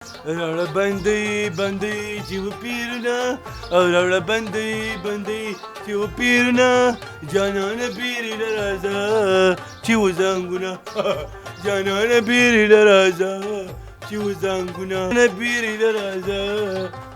راوړه بندي بندي چې وپیرونه او راوړه بندي بندي چې وپیرونه جانانه بیرې نه راځه چې وزنګونه جانانه بیرې نه راځه چې وزنګونه بیرې نه راځه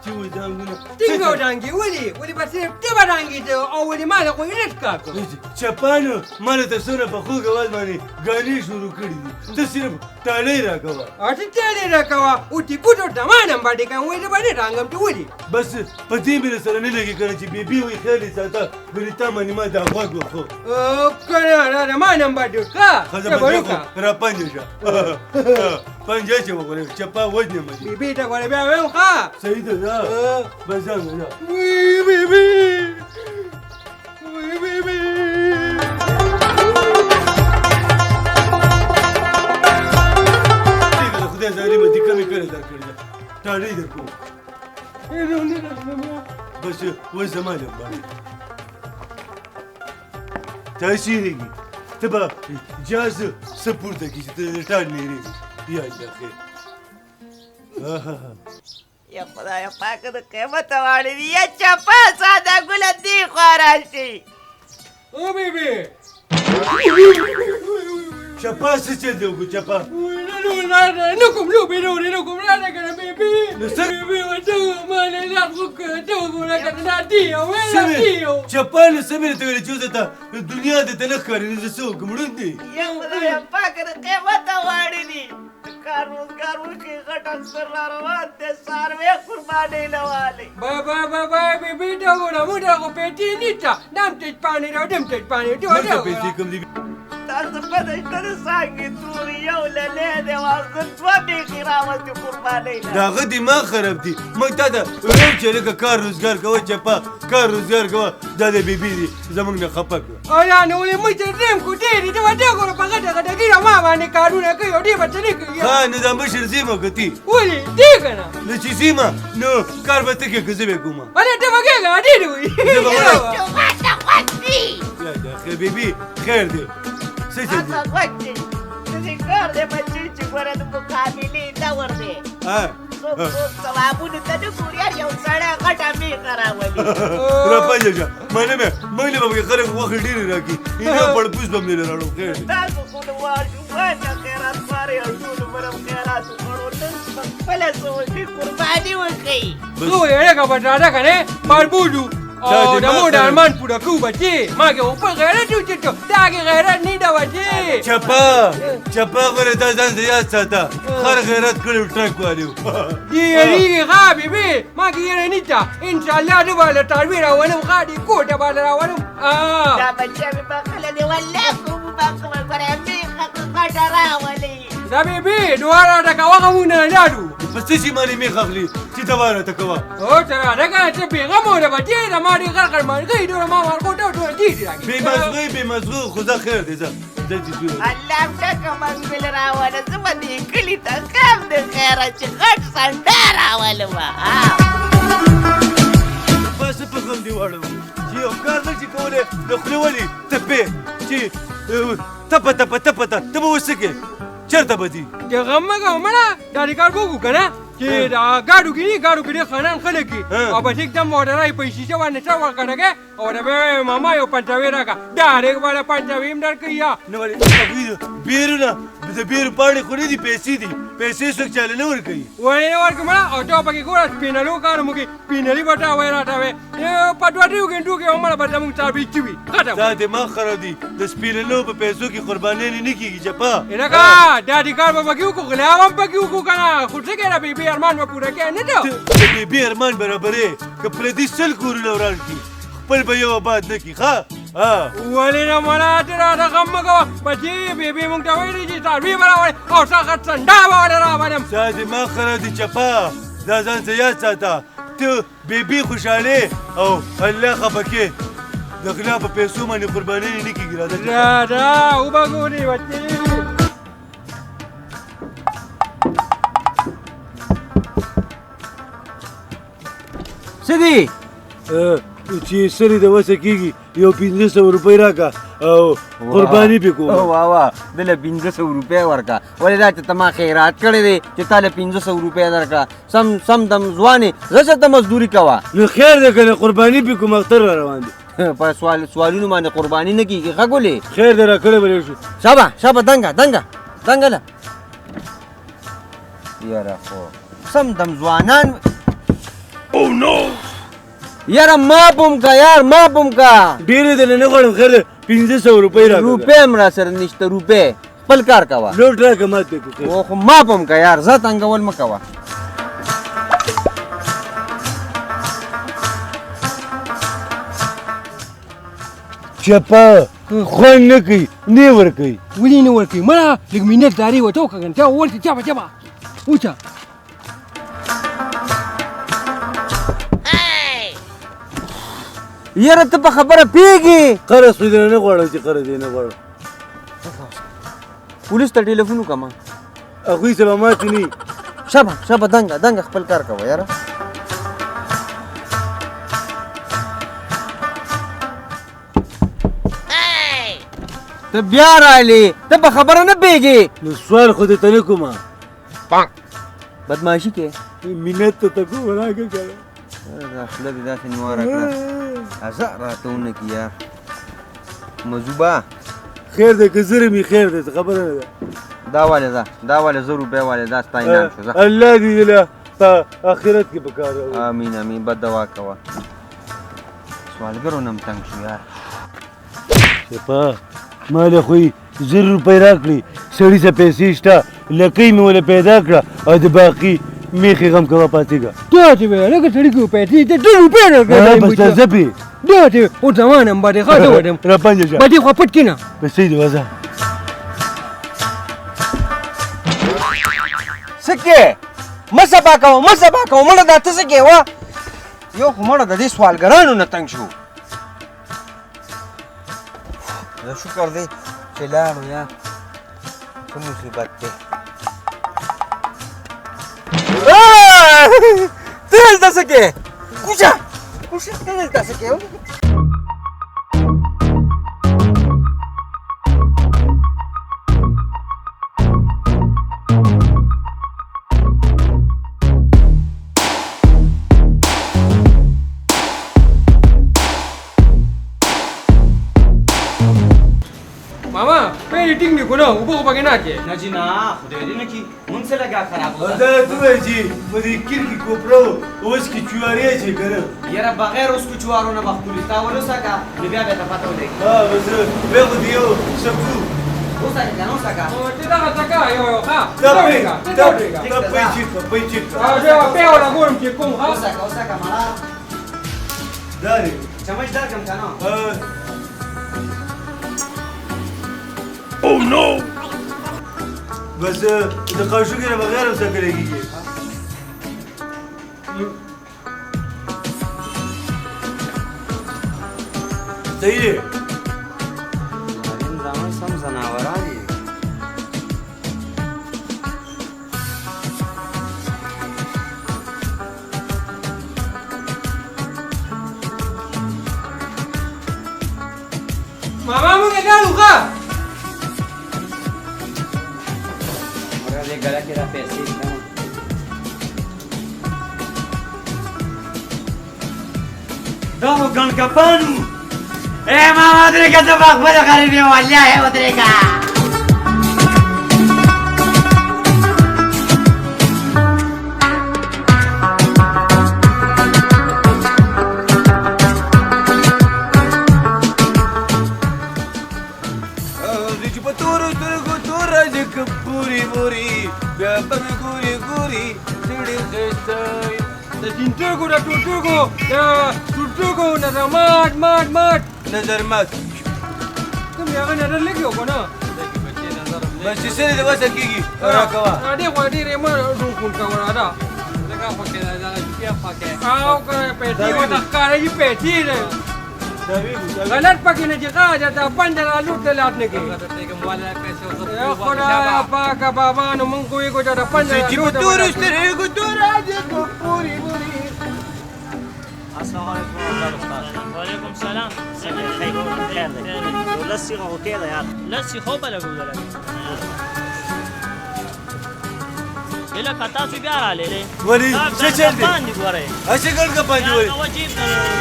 چې وزنګونه څنګه ودانګې ولې به صرف ته ودانګې ته او ولې ما له خو یې نه ښکار کړو چپانو ما له تاسونه په خوږ اواز باندې ګانې شروع کړي دي ته صرف ټالۍ راکوه اټې ټالۍ راکوه اوټي کوټو ډمانم باندې کوم وایي باندې رانګم ته ولې بس په دې مې سره نه لګي کنه چې بیبي وي خیال یې ساته بریتا باندې ما دا غوږ وخو کنه را ډمانم باندې ښه ښځه به را پنجه شه پنجه چې وګورې چپا وجنه مې بیبي ته ګوره بیا وایم ښه صحیح ده دا بس ځان ده وی بیبي وی بیبي خدای ظالمه دې کمې کړې درکړې ده ټالۍ درکوم بس اوس زما لم باندې تاثیرېږي ته به جاز څه پورته کړي چې ته د ټال لرې یا الله خیر یا خدای پاک د قیمت واړې دي یا چپا ساده ګله دې خوا راشي او بیبي چپا څه چل دی وګو چپا نه کوم لوبې نه کوم راځه کنه بیبي بیبي ورته ما نه لا خو ته وګوره کنه دا دیو ولا دیو چپا نه سمې ته ویل چې اوس ته دنیا د ته نه ښکاري زه څه وکړم ړوند دی یا خدای پاک د قیمت واړې دي کار روزګار وکړي غټ اکثر را روان دی څاروي قربانۍ لوالې با بیبي ته وګوره موږ خو پیټې نیټه دم تېج پانی را دم تېج پانی مرته پیسې کوم دي تاسو پته شته د څانګې تورې یو للی دی واغزن دوه بیخي راوستې قربانۍ له د هغه دماغ خراب دي موږ تا ته ویل چې لکه کار روزګار کوه چپا کار روزګار کوه دا د بیبي دي زموږ نه خفه کړه ایا نو ولې موږ ته درېم کو ډېرې ته ورته وګوره په غټه غټه ګیره ما باندې کارونه کوي او ډېر به ته نه کوي ها نه دا مشر زیمه که تی ولې دی که نه نه چې زیمه نو کار به ته کوې که زه به کوم هلې ته به کېږه ډېر وي یا دا خیر بیبي خیر دی څه چل دی دې کار دی بچي چې ګوره د مقابلې دور دی څوک ثوابونو ته نه ګوري هر یو سړی غټه میخه راولي راپنجه شه مننه موږ له به خلک غوښې ډېرې راکړي اینو پړپوس به مې راړو خیر دی تاسو خو د ماشومان نه خیرات خوارې او ټولو برم خیرات وکړو نن په خپله څه وکړي قرباني وکړئ څه ویلې که بټاټه که نه باربودو او د مور ارمان پوره کوو بچې ما کې خو خپل غیرت وچېټو دا کې غیرت نه ده بچې چپا غوره دا ځان ته یاد ساته هر غیرت کړی و ټرک والي و یېرېږي ښه بیبي ما کې یېره نشته انشاءالله زه به له ټاروي راولم ښه دې کوټه باندې راولم دا بچه مې بخله دې والله کوم بخله ګوره میخه غټه راولي دا بیبي دواړه ډکوه که مونږ نه لاړو په څه شي باندې میخ اخلي چې دوا راته کوه او ته راځه که ته بېغمه وله بچې د ما ډېر غر غرمانې کوي ټوله ما ورکوټه ټوله جیټې راکړي بې مزغو خو زه خیر دی ځه چې ځو الله ډکه منګل راوله زه به دې کلي ته کم د خیره چې غټ سنډه راولمه بس په غم دې واړو چې یو کار نه شي کولی د خولې ولې تپې چې تپه ته به اوس څه کوې چېرته به ځي د غم مه کوه مړه دا دې کار وکړو که نه چې دا ګاډو کې دي ګاډو کې ډېر خانان خلک دي او بس एकदम موټرای په شیشه باندې سر ورکړه کې او د به ماما یو پنچاوي راکړه ډایرېکټ باندې پنچاوي هم درکوي یا نه ولې بیرونه د بیرو پاڼې خو نه دي پیسې دي پیسې څوک چاله نه ورکوي ولې نه ورکړي مړه او ته پکې ګوره سپینلو کار مو کې سپینلي به ټاوی راټاوی په دوه درېو ګنټو کې مړه به زموږ څاروي چوي ختم دا دماغ خراب دي د سپینلو په پیسو کې قربانۍ نه کېږي چپا لکه دا دې کار به پکې وکړو غلا هم پکې وکړو که نه خو څه کېده بیبي ارمان به پوره کړې نه ده د بیبي ارمان برابرې که پردي سل کورونه وران کړي خپل به یو آباد نه کړي ښه ولې نه مړه ته راته غم مه کوه بچې بیبي موږ ته ویلي چې څاروي به راوړې او سخت سنډا به ولې راولم دا دماغ خراب دي چپا دا ځان ته یاد ساته ته بیبي خوشحالې او الله خفه کې د غلا په پیسو باندې قربانۍ نه کېږي راځه وبه ګورې بچې څه دي چې سرې د وسه کېږي یو 500 روپۍ راکړه او قرباني پې کوم واه واه دله 1500 روپۍ ورکړه ولې دا چې ته ما خیرات کړی دی چې تا له 1500 روپۍ درکړه سم دم ځوانې زه چې ته مزدوري کوه نو خیر دی که نه قرباني پې کوم اختر را روان دی په سوالونو باندې قرباني نه کېږي ښه ګلې خیر دی را کړی به شو شابه دنګه له یاره خو سم دم ځوانان یاره ماپم کا یار ماپم کا ډېرې دی نه غواړم خیر دی 1500 روپۍ را روپۍ هم را سره نشته روپۍ خپل کار کوه لوټ راکړه مات پې او خو ماپم کا یار زه تنګول مه کوه چپه خوند نه کوي نه ورکوي ولې نه ورکوي مړه لږ مینتداري ورته وکړه که نه چا وویل چې چپه وچه یاره ته په خبره پیږي قرض خو دې نه غواړم چې قرض یې نه غواړم پولیس ته ټلیفون وکړم هغوی سبا ماتې نه شابه دنګه خپل کار کوه یاره ته بیا راغلې ته په خبره نه پیږي نو سوال خو دې ته نه کومه بدماشي کې منت ته ته کوم راکړه که دا خوله دې داسې نیواره کړه ازه راته ونه کړي یار مزوبه خیر دی که زره مې خیر دی څه خبره نه ده دا والې 1000 روپۍ والې دا ستا انعام شو ځه الله دې له په آخرت کې په کار راوړي امین بد دعا کوه سوالګرو نه هم تنګ شو یار چپه ما له خو یې 1000 روپۍ راکړې سړي څه پیسې شته لکۍ مې ولې پیدا کړه او د باقي میخې غم کوه پاڅېږه دا چې وې لکه سړي کې پیسې ته 2 روپۍ راکړه بس ته زه پې دا چې اوس زمان هم باندې ښه زه وډم را پنجه شه باندې خوا پټ کېنه بس صحیح دی وځه څه کې مه سبا کوه مړه دا ته څه کې وه یو خو مړه د دې سوالګرانو نه تنګ شو زه شکر دی چې لاړو یا څه مصیبت دی ته دلته څه کې کوشه ته دلته څه کې मामा पहले टिंग नहीं कोना ऊपर ऊपर के ना के ना जी ना खुदे दे ना की मुझसे लगा खराब دا ته وایي چې په دې کیر کې کوپره اوس کې چوارې چې که نه یاره بغیر اوس کو چوارو نه مخکولي تا ولوسکه نو بیا به ته پته ولګي بس بیا خو دې یو سبزو اوسکه که نه اوسکه او te da ataca yo ha ته پی چیکه ah yo peo la gorm que con ha اوسکه مړه دا دی چمچ درکم که نه بس د قاشوقې نه بغیر هم څه کړی کېږي صحیح دی زمان سم زناوران دي mama mungkin dah luka Orang gala kira पैसे Kamu gan kapanu. Mama mereka tebak pada kali ini wajah ya mereka. Turtugo nazar mat نظر مات کوم یو نظر لګیو کنه بس چې سره د وسه کېږي راکوه دې خو دې رې ما روح کول کا ورا دا څنګه پکې دا بیا پکې او کړه پېټي و دا کاري پېټي نه غلط پکې نه جګه دا پنځه لوټ دلات نه کې یا خدا پاک بابا نو مونږ کوی کو دا پنځه چې په تور سترې کو تور راځي کو پوری السلام علیکم استاد. وعلیکم وعلیکم سلام څنګه خیر خیر دی یو لس سیغه اوکې ده یار لسی خو به لګولل لکه تاسو بیا راغلې ولې څه چل دی باندې ګورئ اسی ګل کا باندې دا وای وجیب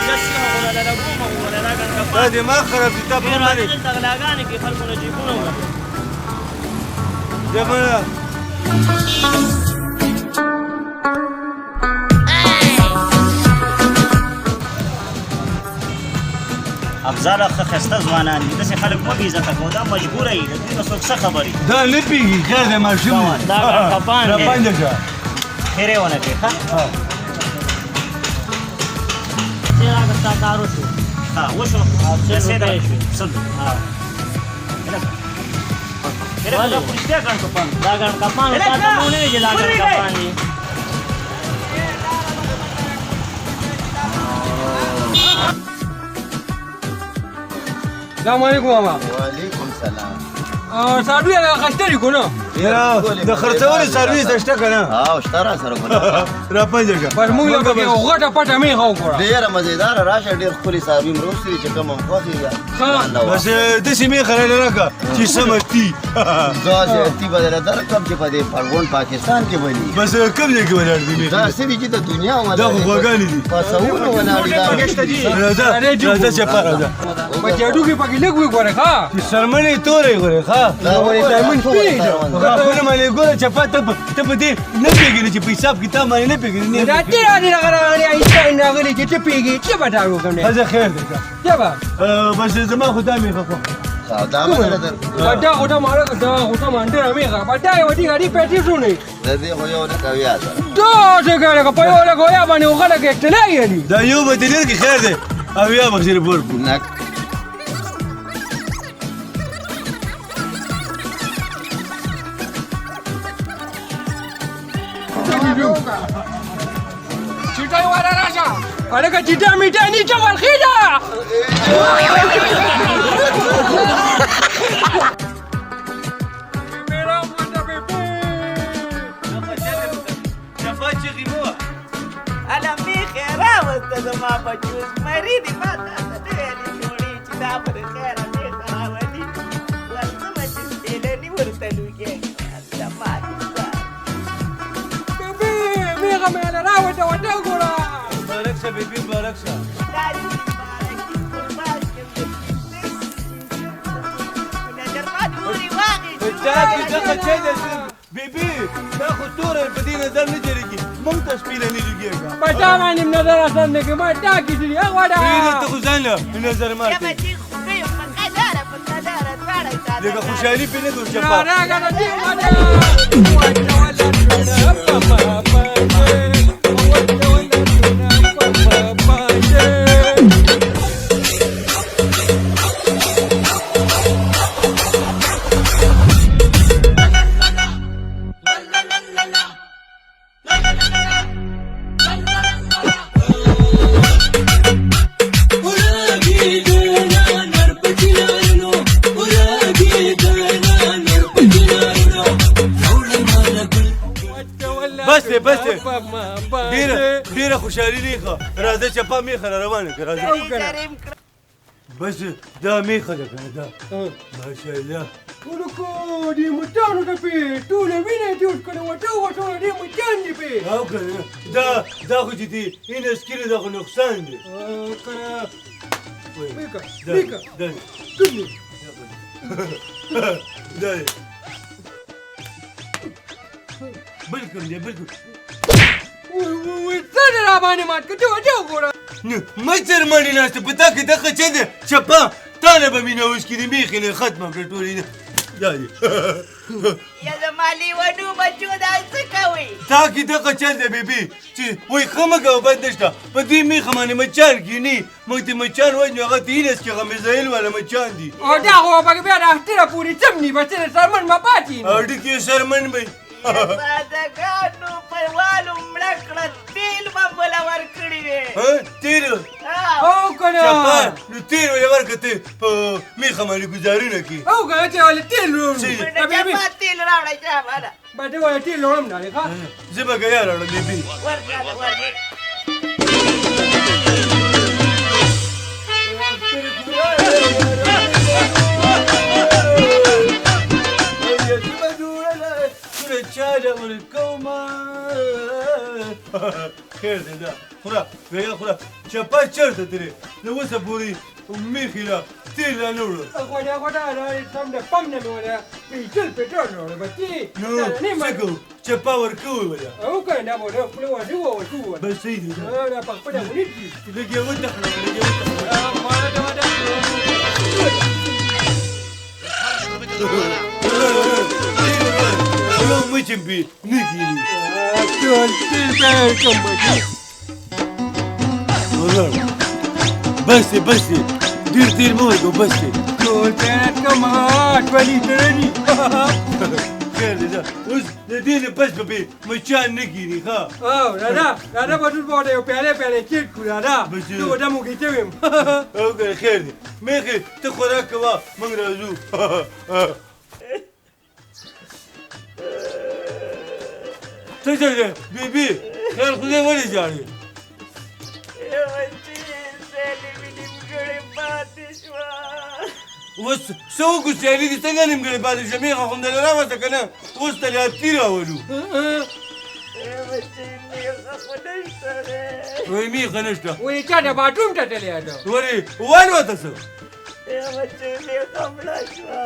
لسی خو ولا لګوم ولا راګن دا کپان دماغ خراب دي تاسو راځي باندې دلته غلاګانې کې خلکو نه جیبونه وړي دغه افضل اخ خسته ځوانان دي داسې خلک مه بې عزته کوه دا مجبوره یي د دوی نه څوک څه خبرې دا نه پیږي خیر دی ماشوم دا کپان دی. باندې شه خیر یې ونه کړې ښه چې راګه تا کار وشو ها وشو څه دا روپۍ شوې؟ څه خیر ولې؟ دا خو رښتیا ګڼ کپان دا ګڼ کپان تا ته مو نه وي چې دا ګڼ کپان دي السلام علیکم ماما وعلیکم سلام ساډو یا خسته کو نه یاره د خرڅولو سرویس شته کنه او شتره سره کوله را پنځه شه بس موږ له پکې غټه پټه مې خو کړه ډیره مزیدار راشه ډیر خولي صاحب مروسي چې کوم خوخي یا بس د سیمه خلل راکا چې سمتی زاجه تی بدل در کم چې په دې پرګون پاکستان کې ولي بس کوم ځای کې ولاړ دي دا سړي چې د دنیا او دا خو غوګانی دي پاسونه ولاړ دي راځه راځه چې پاره راځه په جادو کې پکې لګ وي ګوره ښا چې سرمنې تورې غره ښا دا ولې دایمن پیډ خپل باندې ګوره چې پاته ته په دې نه پیګنې چې په حساب کتاب باندې نه پیګنې راځي راځي راغلی ایستاین راغلی چې ته پیږي چې بټاو کوم نه هغه خیر دی یا با بس زما خدای می خو دا مله در بټا غوټه ماره دا غوټه مانډه مې غا بټا یو دي غړي پېټې شونه د دې خو یو نه کوي اځه دا څنګه په یو له ګویا باندې وغله کې تلای دی دا یو بدلیر کې خیر دی او یا بخیر ورکو نه چټای واره راځه الګا چټا میټا نه چمل خېدا میرا مونږ به الا میخه راوسته زما بچوس مری دی ما ته ډېرې جوړې چې دا پر خیره میخه راولي ورڅمه چې سپېلني ورته لوګې زما میغه مې له راوته وته ګورا مبارک شه بیبي مبارک شه بیبي دا خو تور په دې نظر نه جوړیږي مونږ ته شپېله نه لګېږي پټا باندې نظر اثر نه کې ما تا کې دي هغه دا ته خو ځان له نظر مارته لکه خوشحالي پې نه دوه چپا راګه دې وته وته بس دی بس دی ډېره خوشحالي نه ښه راځه چپا میخه را روانه کړه راځه بس دا میخه ده کنه دا ماشاءالله ټولو کو دې مټانو ته پی ټول وینې دې اوس کړه وته وته دې مټان دې پی او کنه دا خو چې دی این سکیل دا خو نقصان دی کړه میکا دا میکا دا کړي دا بالکل دی بالکل وې څنګه را باندې مات کړه وته وګوره نه مچر مړی ناشته په تا کې دغه څه دی چپا تا نه به مینه اوس کړي میخې نه ختمه کړه ټولې نه دا دی یا زما لیونو بچو دا څه کوي تا کې دغه چل دی بیبي چې وایي ښه مه کوه بد نشته په دې میخه باندې مچان کښېني موږ ته مچان وایي نو هغه تینس کې هغه میزایل والا مچان دي او دا خو پکې بیا راښتره پورې چمني بچې سرمن ما پاتې اډوکې سرمن به سادهګانو پیوالو مړه کړه تیل به بله ورکړي وې تیر او کنه چپا نو تیر ولې ورکړه ته په میخه باندې ګزارونه کې او کنه چې ولې تیل چپا تیل راوړی چا بالا باندې ولې تیل لوړم نه ښه زه به ګیا راوړم بیبي ورکړه ورکوما خیر دی دا خوره ویل خوره چپا چرته ترې نو اوسه پورې میخي لا تیل را نه وړه غوډه غوډه سم د پم نه ولا پیټل پټول نو بچي نو څه کوو چپا ورکوو ولا او کنه مو له خپل وځو او شو بس صحیح دی دا دا په خپل ونی دي لږ یې وتخنه لږ یې وتخنه Yo muchim bi nigiri. ټول تل په کوم بچي بس بس دير مورګو بس ټول په کوم ټولي درني خیر ده اوس د دې نه پس به مچان نګيري ها او رادا په ټول باندې یو پیاله چیټ کو رادا بچي. نو دمو کې ته ویم او خیر دي مېخه ته خوراک کوا موږ راځو څه بیبي خیر خو دې ولې جاړې بچی سیلی مې نیمګړې پاتې شوه اوس څه وکړو سیالي دې څنګه نیمګړې پاتې شوه مېخه خوندله راوسته که نه اوس ته لیاتي راولو بچی میخه خو نشته دی وایي میخه نشته وې چا د باټروم ته تللی ده ولې والوته څه بچی میخه مړه شوه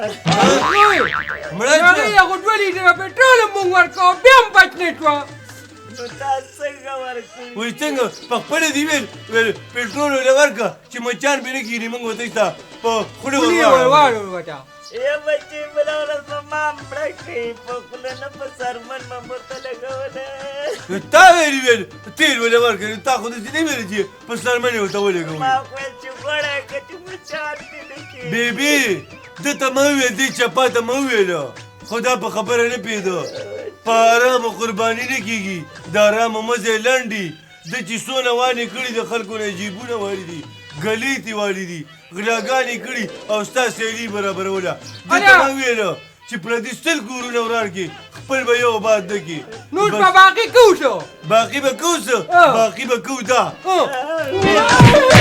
مړه هغې هغو ټولې د پټرول مونږ ورکوو بیا هم بچ نه شوه نو تا څنګه ورکړي وایي څنګه په خپله دې ویل پېټرول ولې ورکړه چې مچان پرې نه کښېني موږ ورته ستا په خوله ورواړو وته بچی بله ورځ به ما مړه کړي په خوله نه په سرمن به مته لګولی تا ویلي ویل تیل ولې ورکړې تا خو داسې نه ویلې چې په سرمن یې ورته ولګوي ما ویل چې غوړه یې که چې مچان دې نه کښېني بیبي ده ته مه وویل دې چپا ته مه وویله خو دا په خبره نه پوهېده په ارامه قرباني نه کېږي د ارامه مزه یې لنډ دي ده چې څونه وانې کړي د خلکو نه جیبونه والي دي ګلیتې والي دي غلاګانې کړي او ستا سیلي برابروله ده ته مه وویله چې پردي ستل کورونه وران کړي خپل به یو آباد نه کړي نور په باقي کوو شو باقي به کوو څه باقي به کوو دا اه